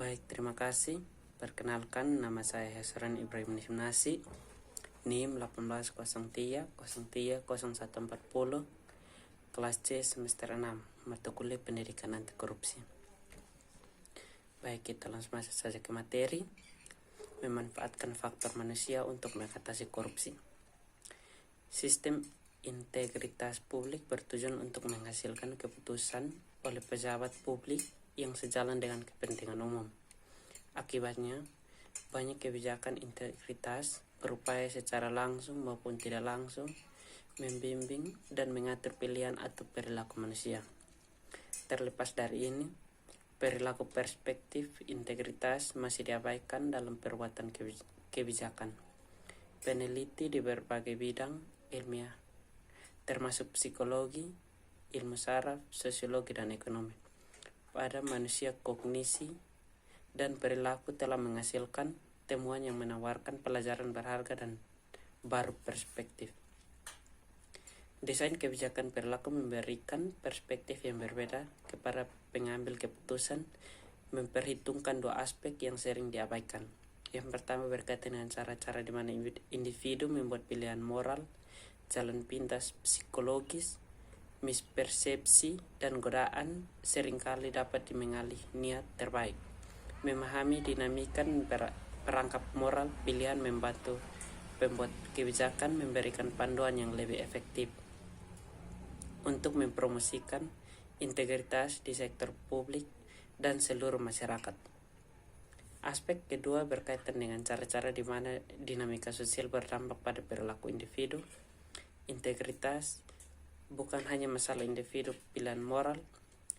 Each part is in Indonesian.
Baik, terima kasih. Perkenalkan, nama saya Hesran Ibrahim Nasi, NIM 1803030140, kelas C semester 6, mata kuliah pendidikan anti korupsi. Baik, kita langsung masuk saja ke materi. Memanfaatkan faktor manusia untuk mengatasi korupsi. Sistem integritas publik bertujuan untuk menghasilkan keputusan oleh pejabat publik yang sejalan dengan kepentingan umum. Akibatnya, banyak kebijakan integritas berupaya secara langsung maupun tidak langsung membimbing dan mengatur pilihan atau perilaku manusia. Terlepas dari ini, perilaku perspektif integritas masih diabaikan dalam perbuatan kebijakan. Peneliti di berbagai bidang ilmiah, termasuk psikologi, ilmu saraf, sosiologi, dan ekonomi, pada manusia kognisi dan perilaku telah menghasilkan temuan yang menawarkan pelajaran berharga dan baru perspektif. Desain kebijakan perilaku memberikan perspektif yang berbeda kepada pengambil keputusan, memperhitungkan dua aspek yang sering diabaikan. Yang pertama berkaitan dengan cara-cara di mana individu membuat pilihan moral, jalan pintas psikologis, mispersepsi, dan godaan seringkali dapat dimengalih niat terbaik. Memahami dinamika perangkap moral pilihan membantu pembuat kebijakan memberikan panduan yang lebih efektif untuk mempromosikan integritas di sektor publik dan seluruh masyarakat. Aspek kedua berkaitan dengan cara-cara di mana dinamika sosial berdampak pada perilaku individu. Integritas bukan hanya masalah individu, pilihan moral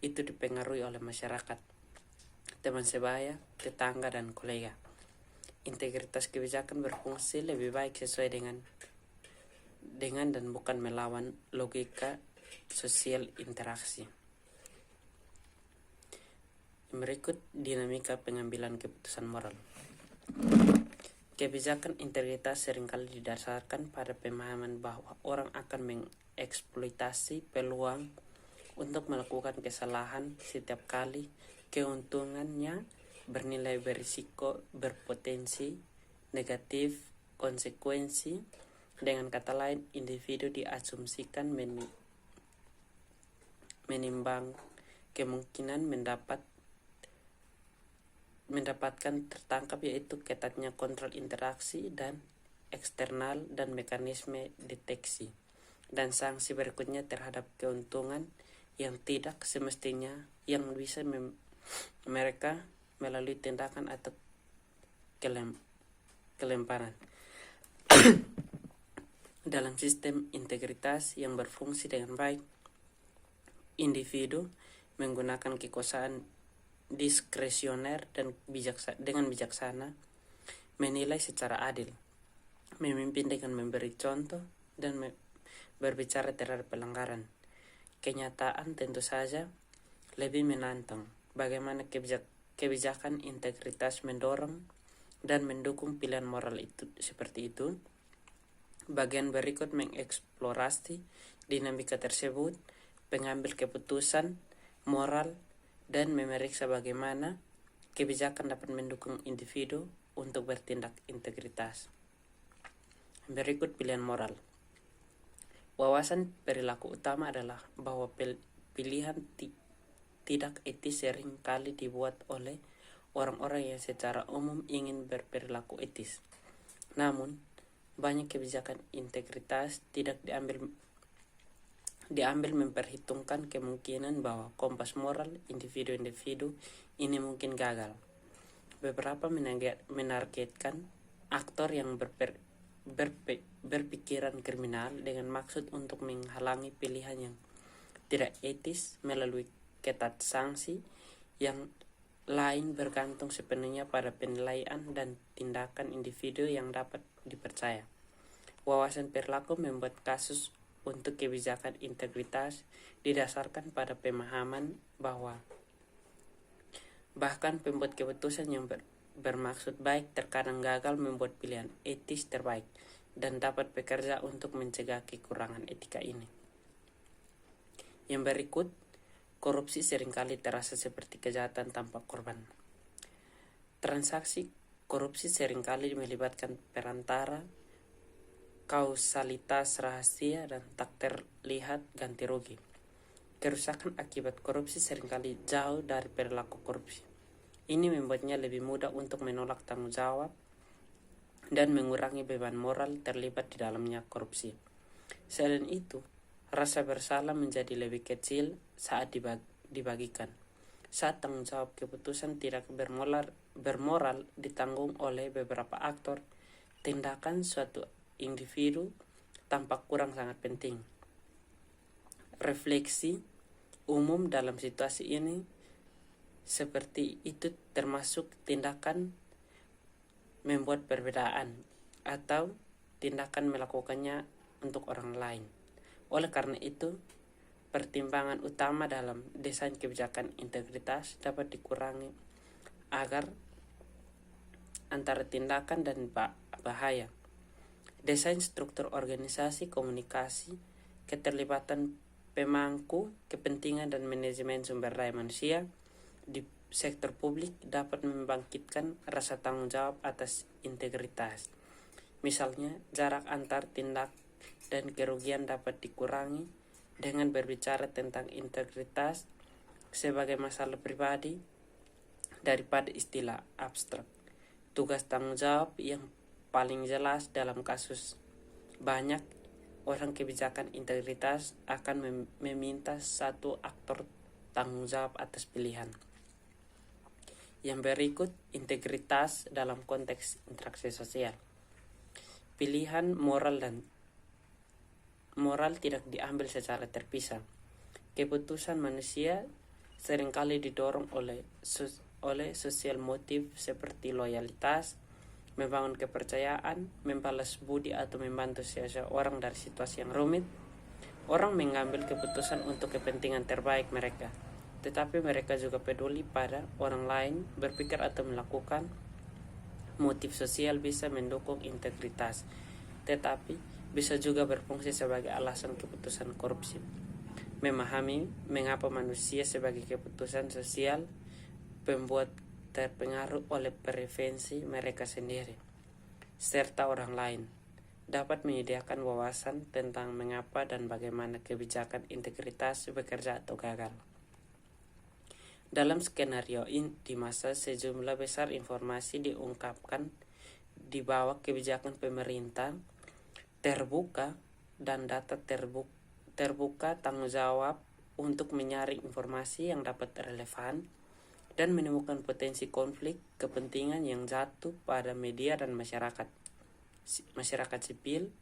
itu dipengaruhi oleh masyarakat, teman sebaya, tetangga, dan kolega. Integritas kebijakan berfungsi lebih baik sesuai dengan dan bukan melawan logika sosial interaksi. Berikut dinamika pengambilan keputusan moral. Kebijakan integritas seringkali didasarkan pada pemahaman bahwa orang akan mengeksploitasi peluang untuk melakukan kesalahan setiap kali keuntungannya bernilai berisiko berpotensi negatif konsekuensi. Dengan kata lain, individu diasumsikan menimbang kemungkinan mendapatkan tertangkap, yaitu ketatnya kontrol interaksi dan eksternal dan mekanisme deteksi dan sanksi berikutnya terhadap keuntungan yang tidak semestinya yang bisa mereka melalui tindakan atau kelemparan. Dalam sistem integritas yang berfungsi dengan baik, individu menggunakan kekuasaan diskresioner dan dengan bijaksana, menilai secara adil, memimpin dengan memberi contoh, dan berbicara terhadap pelanggaran. Kenyataan tentu saja lebih menantang bagaimana kebijakan integritas mendorong dan mendukung pilihan moral itu seperti itu. Bagian berikut mengeksplorasi dinamika tersebut, pengambil keputusan moral, dan memeriksa bagaimana kebijakan dapat mendukung individu untuk bertindak integritas. Berikut pilihan moral. Wawasan perilaku utama adalah bahwa pilihan tidak etis sering kali dibuat oleh orang-orang yang secara umum ingin berperilaku etis. Namun, banyak kebijakan integritas tidak diambil memperhitungkan kemungkinan bahwa kompas moral individu-individu ini mungkin gagal. Beberapa menargetkan aktor yang berpikiran kriminal dengan maksud untuk menghalangi pilihan yang tidak etis melalui ketat sanksi. Yang lain bergantung sepenuhnya pada penilaian dan tindakan individu yang dapat dipercaya. Wawasan perilaku membuat kasus untuk kebijakan integritas didasarkan pada pemahaman bahwa bahkan pembuat keputusan yang bermaksud baik terkadang gagal membuat pilihan etis terbaik dan dapat bekerja untuk mencegah kekurangan etika ini. Yang berikut, korupsi seringkali terasa seperti kejahatan tanpa korban. Transaksi korupsi seringkali melibatkan perantara, kausalitas rahasia, dan tak terlihat ganti rugi. Kerusakan akibat korupsi seringkali jauh dari perilaku korupsi. Ini membuatnya lebih mudah untuk menolak tanggung jawab dan mengurangi beban moral terlibat di dalamnya korupsi. Selain itu, rasa bersalah menjadi lebih kecil saat dibagikan. Saat tanggung jawab keputusan tidak bermoral ditanggung oleh beberapa aktor, tindakan suatu individu tampak kurang sangat penting. Refleksi umum dalam situasi ini seperti itu termasuk tindakan membuat perbedaan atau tindakan melakukannya untuk orang lain. Oleh karena itu, pertimbangan utama dalam desain kebijakan integritas dapat dikurangi agar antara tindakan dan bahaya. Desain struktur organisasi, komunikasi, keterlibatan pemangku kepentingan dan manajemen sumber daya manusia di sektor publik dapat membangkitkan rasa tanggung jawab atas integritas. Misalnya, jarak antar tindak dan kerugian dapat dikurangi dengan berbicara tentang integritas sebagai masalah pribadi daripada istilah abstrak. Tugas tanggung jawab yang paling jelas dalam kasus banyak orang kebijakan integritas akan meminta satu aktor tanggung jawab atas pilihan. Yang berikut, integritas dalam konteks interaksi sosial. Pilihan moral tidak diambil secara terpisah. Keputusan manusia seringkali didorong oleh sosial motif seperti loyalitas, membangun kepercayaan, membalas budi atau membantu seseorang dari situasi yang rumit. Orang mengambil keputusan untuk kepentingan terbaik mereka, tetapi mereka juga peduli pada orang lain, berpikir atau melakukan. Motif sosial bisa mendukung integritas, tetapi bisa juga berfungsi sebagai alasan keputusan korupsi. Memahami mengapa manusia sebagai keputusan sosial membuat terpengaruh oleh preferensi mereka sendiri serta orang lain dapat menyediakan wawasan tentang mengapa dan bagaimana kebijakan integritas bekerja atau gagal. Dalam skenario ini di masa sejumlah besar informasi diungkapkan di bawah kebijakan pemerintah terbuka dan data terbuka tanggung jawab untuk menyaring informasi yang dapat relevan dan menemukan potensi konflik kepentingan yang jatuh pada media dan masyarakat sipil.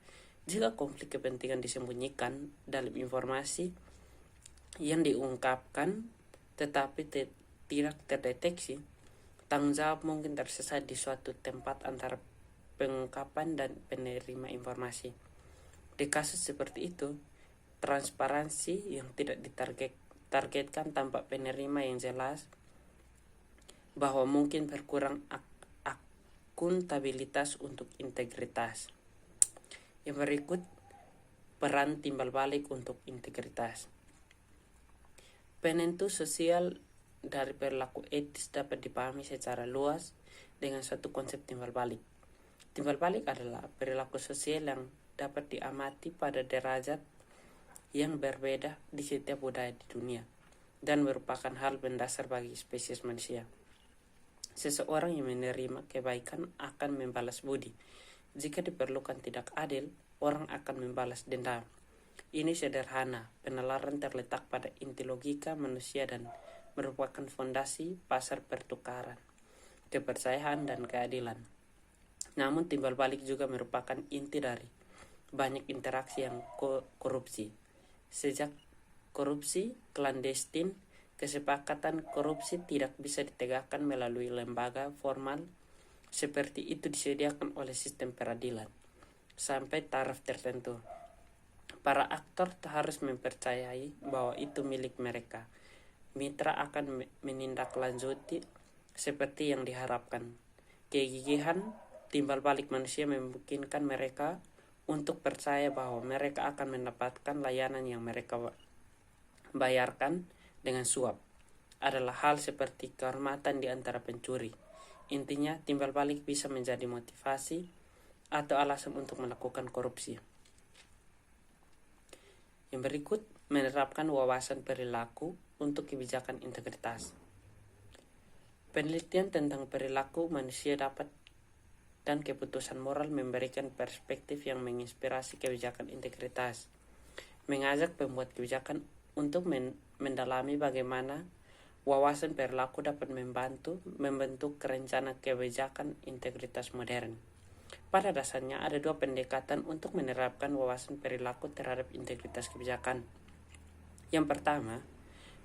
Jika konflik kepentingan disembunyikan dalam informasi yang diungkapkan tetapi tidak terdeteksi, tanggung jawab mungkin tersesat di suatu tempat antara pengungkapan dan penerima informasi. Di kasus seperti itu, transparansi yang tidak ditargetkan tanpa penerima yang jelas bahwa mungkin berkurang akuntabilitas untuk integritas. Yang berikut, peran timbal balik untuk integritas. Penentu sosial dari perilaku etis dapat dipahami secara luas dengan suatu konsep timbal balik. Timbal balik adalah perilaku sosial yang dapat diamati pada derajat yang berbeda di setiap budaya di dunia dan merupakan hal mendasar bagi spesies manusia. Seseorang yang menerima kebaikan akan membalas budi. Jika diperlukan tidak adil, orang akan membalas dendam. Ini sederhana, penalaran terletak pada inti logika manusia dan merupakan fondasi pasar pertukaran, kepercayaan, dan keadilan. Namun timbal balik juga merupakan inti dari banyak interaksi yang korupsi. Sejak korupsi klandestin, kesepakatan korupsi tidak bisa ditegakkan melalui lembaga formal seperti itu disediakan oleh sistem peradilan. Sampai taraf tertentu, para aktor harus mempercayai bahwa itu milik mereka. Mitra akan menindaklanjuti seperti yang diharapkan. Kegigihan timbal balik manusia memungkinkan mereka untuk percaya bahwa mereka akan mendapatkan layanan yang mereka bayarkan dengan suap. Adalah hal seperti kehormatan di antara pencuri. Intinya, timbal balik bisa menjadi motivasi atau alasan untuk melakukan korupsi. Yang berikut, menerapkan wawasan perilaku untuk kebijakan integritas. Penelitian tentang perilaku manusia dapat dan keputusan moral memberikan perspektif yang menginspirasi kebijakan integritas, mengajak pembuat kebijakan untuk mendalami bagaimana wawasan perilaku dapat membentuk rencana kebijakan integritas modern. Pada dasarnya ada dua pendekatan untuk menerapkan wawasan perilaku terhadap integritas kebijakan. Yang pertama,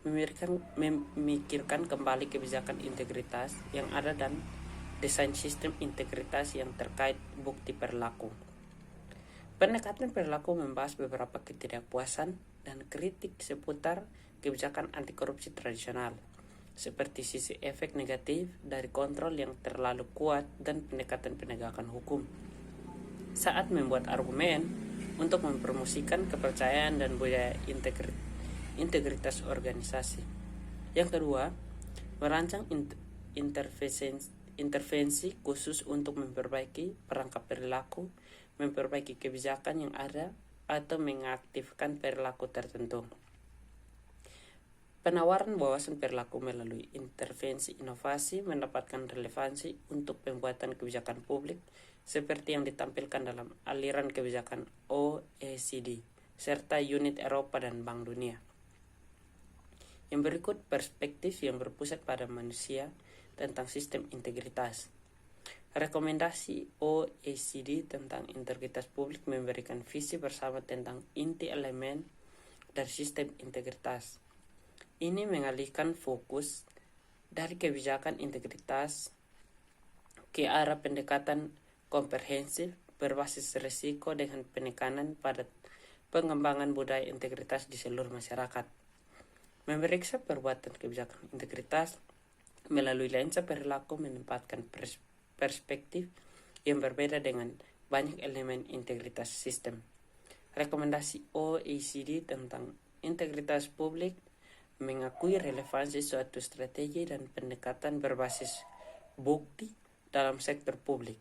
memikirkan kembali kebijakan integritas yang ada dan desain sistem integritas yang terkait bukti perilaku. Pendekatan perilaku membahas beberapa ketidakpuasan dan kritik seputar kebijakan anti korupsi tradisional, seperti sisi efek negatif dari kontrol yang terlalu kuat dan pendekatan penegakan hukum, saat membuat argumen untuk mempromosikan kepercayaan dan budaya integritas organisasi. Yang kedua, merancang intervensi khusus untuk memperbaiki perangkap perilaku, memperbaiki kebijakan yang ada, atau mengaktifkan perilaku tertentu. Penawaran wawasan perilaku melalui intervensi inovasi mendapatkan relevansi untuk pembuatan kebijakan publik seperti yang ditampilkan dalam aliran kebijakan OECD serta unit Eropa dan Bank Dunia. Yang berikut, perspektif yang berpusat pada manusia tentang sistem integritas. Rekomendasi OECD tentang integritas publik memberikan visi bersama tentang inti elemen dari sistem integritas. Ini mengalihkan fokus dari kebijakan integritas ke arah pendekatan komprehensif berbasis risiko dengan penekanan pada pengembangan budaya integritas di seluruh masyarakat. Memeriksa perbuatan kebijakan integritas melalui lensa perilaku menempatkan perspektif yang berbeda dengan banyak elemen integritas sistem. Rekomendasi OECD tentang integritas publik mengakui relevansi suatu strategi dan pendekatan berbasis bukti dalam sektor publik.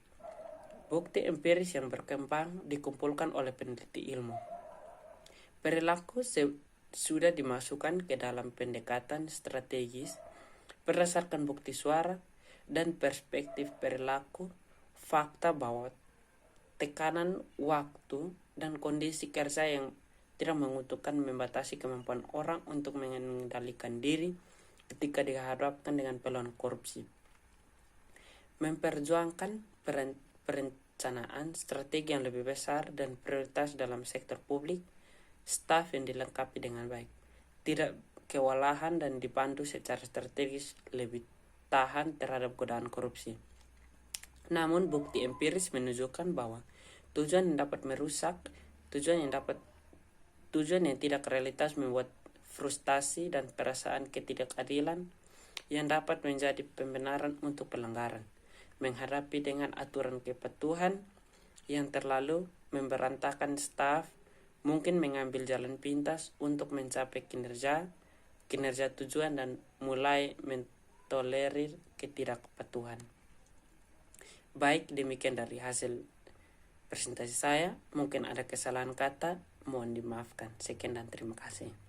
Bukti empiris yang berkembang dikumpulkan oleh peneliti ilmu. Perilaku sudah dimasukkan ke dalam pendekatan strategis berdasarkan bukti suara dan perspektif perilaku, fakta bahwa tekanan waktu dan kondisi kerja yang tidak menguntungkan membatasi kemampuan orang untuk mengendalikan diri ketika dihadapkan dengan peluang korupsi. Memperjuangkan perencanaan strategi yang lebih besar dan prioritas dalam sektor publik, staf yang dilengkapi dengan baik, tidak kewalahan dan dipandu secara strategis lebih tahan terhadap godaan korupsi. Namun bukti empiris menunjukkan bahwa tujuan yang tidak realitas membuat frustasi dan perasaan ketidakadilan yang dapat menjadi pembenaran untuk pelanggaran. Menghadapi dengan aturan kepatuhan yang terlalu memberantakan staf, mungkin mengambil jalan pintas untuk mencapai kinerja tujuan dan mulai mentolerir ketidakpatuhan. Baik, demikian dari hasil presentasi saya. Mungkin ada kesalahan kata, mohon dimaafkan. Sekian dan terima kasih.